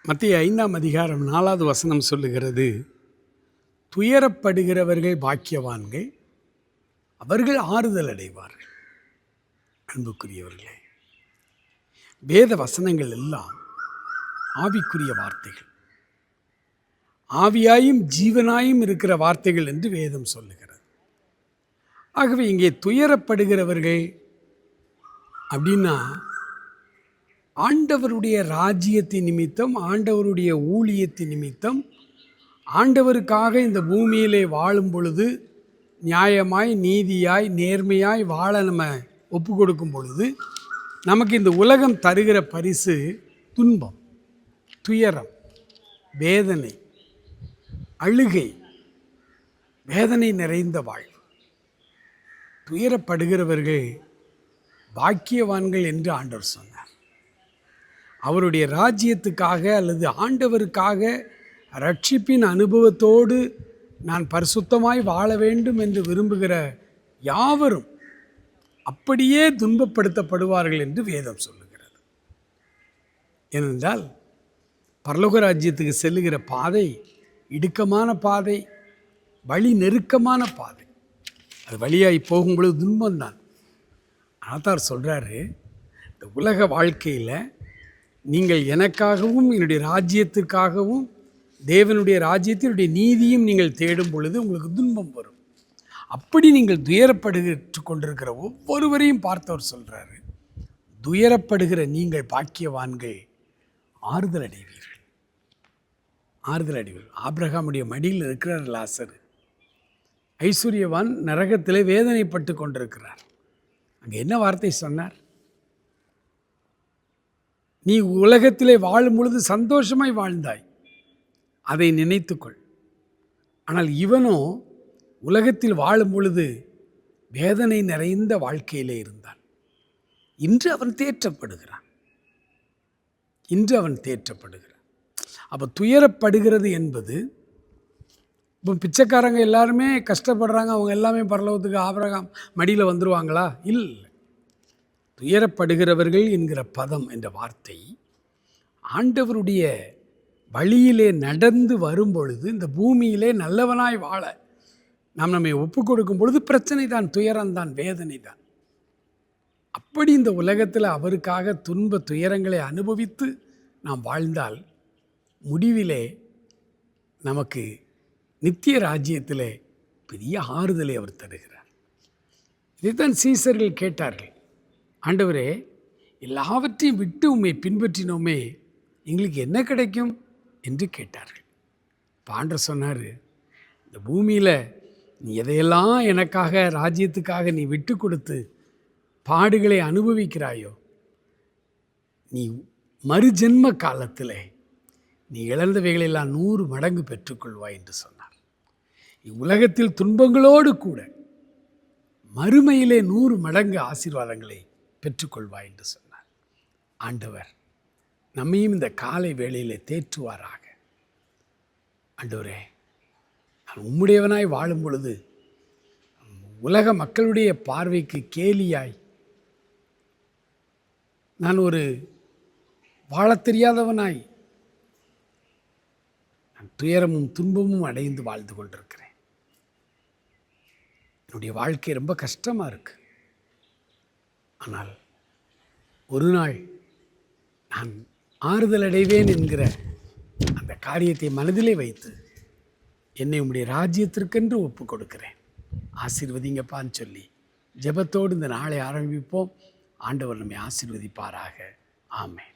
மத்தேயு 5ஆம் அதிகாரம் 4வது வசனம் சொல்லுகிறது, துயரப்படுகிறவர்கள் பாக்கியவான்கள், அவர்கள் ஆறுதல் அடைவார்கள். அன்புக்குரியவர்களே, வேத வசனங்கள் எல்லாம் ஆவிக்குரிய வார்த்தைகள், ஆவியாயும் ஜீவனாயும் இருக்கிற வார்த்தைகள் என்று வேதம் சொல்லுகிறது. ஆகவே இங்கே துயரப்படுகிறவர்கள் அப்படின்னா ஆண்டவருடைய ராஜ்யத்தின் நிமித்தம், ஆண்டவருடைய ஊழியத்தின் நிமித்தம், ஆண்டவருக்காக இந்த பூமியிலே வாழும் பொழுது நியாயமாய், நீதியாய், நேர்மையாய் வாழ நம்ம ஒப்பு கொடுக்கும் பொழுது நமக்கு இந்த உலகம் தருகிற பரிசு துன்பம், துயரம், வேதனை, அழுகை, வேதனை நிறைந்த வாழ்வு. துயரப்படுகிறவர்கள் பாக்கியவான்கள் என்று ஆண்டவர் சொன்னார். அவருடைய ராஜ்யத்துக்காக அல்லது ஆண்டவருக்காக ரட்சிப்பின் அனுபவத்தோடு நான் பரிசுத்தமாய் வாழ வேண்டும் என்று விரும்புகிற யாவரும் அப்படியே துன்பப்படுத்தப்படுவார்கள் என்று வேதம் சொல்லுகிறது. ஏனென்றால் பரலோக ராஜ்யத்துக்கு செல்லுகிற பாதை இடுக்கமான பாதை, வழி நெருக்கமான பாதை. அது வழியாகி போகும்பொழுது துன்பம்தான். ஆதார் சொல்கிறாரு, இந்த உலக வாழ்க்கையில் நீங்கள் எனக்காகவும் என்னுடைய ராஜ்யத்திற்காகவும் தேவனுடைய ராஜ்யத்தினுடைய நீதியும் நீங்கள் தேடும் பொழுது உங்களுக்கு துன்பம் வரும். அப்படி நீங்கள் துயரப்பட்டு கொண்டிருக்கிற ஒவ்வொருவரையும் பார்த்தவர் சொல்கிறாரு, துயரப்படுகிற நீங்கள் பாக்கியவான்கள், ஆறுதல் அடைவீர்கள், ஆறுதல் அடைவீர்கள். ஆபிரகாமுடைய மடியில் இருக்கிறார் லாசர். ஐஸ்வர்யவான் நரகத்திலே வேதனைப்பட்டு கொண்டிருக்கிறார். அங்கே என்ன வார்த்தை சொன்னார்? நீ உலகத்திலே வாழும் பொழுது சந்தோஷமாய் வாழ்ந்தாய், அதை நினைத்துக்கொள். ஆனால் இவனோ உலகத்தில் வாழும் பொழுது வேதனை நிறைந்த வாழ்க்கையிலே இருந்தான். இன்று அவன் தேற்றப்படுகிறான், இன்று அவன் தேற்றப்படுகிறான். அப்போ துயரப்படுகிறது என்பது, இப்போ பிச்சைக்காரங்க எல்லாருமே கஷ்டப்படுறாங்க, அவங்க எல்லாமே பரலோகத்துக்கு ஆபிரகாம் மடியில் வந்துடுவாங்களா? இல்லை. துயரப்படுகிறவர்கள் என்கிற பதம் என்ற வார்த்தை ஆண்டவருடைய வழியிலே நடந்து வரும் பொழுது, இந்த பூமியிலே நல்லவனாய் வாழ நாம் நம்மை ஒப்பு கொடுக்கும் பொழுது பிரச்சனை தான், துயரம்தான், வேதனை தான். அப்படி இந்த உலகத்தில் அவருக்காக துன்ப துயரங்களை அனுபவித்து நாம் வாழ்ந்தால் முடிவிலே நமக்கு நித்திய ராஜ்யத்திலே பெரிய ஆறுதலை அவர் தருகிறார். இதைத்தான் சீசர்கள் கேட்டார்கள், ஆண்டவரே, எல்லாவற்றையும் விட்டு உம்மை பின்பற்றினோமே, எங்களுக்கு என்ன கிடைக்கும் என்று கேட்டார்கள். இப்போ ஆண்டவர் சொன்னார், இந்த பூமியில் நீ எதையெல்லாம் எனக்காக ராஜ்யத்துக்காக நீ விட்டு கொடுத்து பாடுகளை அனுபவிக்கிறாயோ, நீ மறுஜென்ம காலத்தில் நீ இழந்தவைகளெல்லாம் 100 மடங்கு பெற்றுக்கொள்வாய் என்று சொன்னார். உலகத்தில் துன்பங்களோடு கூட மறுமையிலே 100 மடங்கு ஆசீர்வாதங்களை பெற்றுக்கொள்வாய் என்று சொன்னார். ஆண்டவர் நம்மையும் இந்த காலை வேளையிலே தேற்றுவாராக. ஆண்டவரே, நான் உம்முடையவனாய் வாழும் பொழுது உலக மக்களுடைய பார்வைக்கு கேலியாய், நான் ஒரு வாழத் தெரியாதவனாய் நான் துயரமும் துன்பமும் அடைந்து வாழ்ந்து கொண்டிருக்கிறேன். என்னுடைய வாழ்க்கை ரொம்ப கஷ்டமாக இருக்கு. ஆனால் ஒரு நாள் நான் ஆறுதல் அடைவேன் என்கிற அந்த காரியத்தை மனதிலே வைத்து என்னை உம்முடைய ராஜ்யத்திற்கென்று ஒப்பு கொடுக்கிறேன், ஆசீர்வதிங்கப்பான்னு சொல்லி ஜெபத்தோடு இந்த நாளை ஆரம்பிப்போம். ஆண்டவர் நம்மை ஆசீர்வதிப்பாராக. ஆமென்.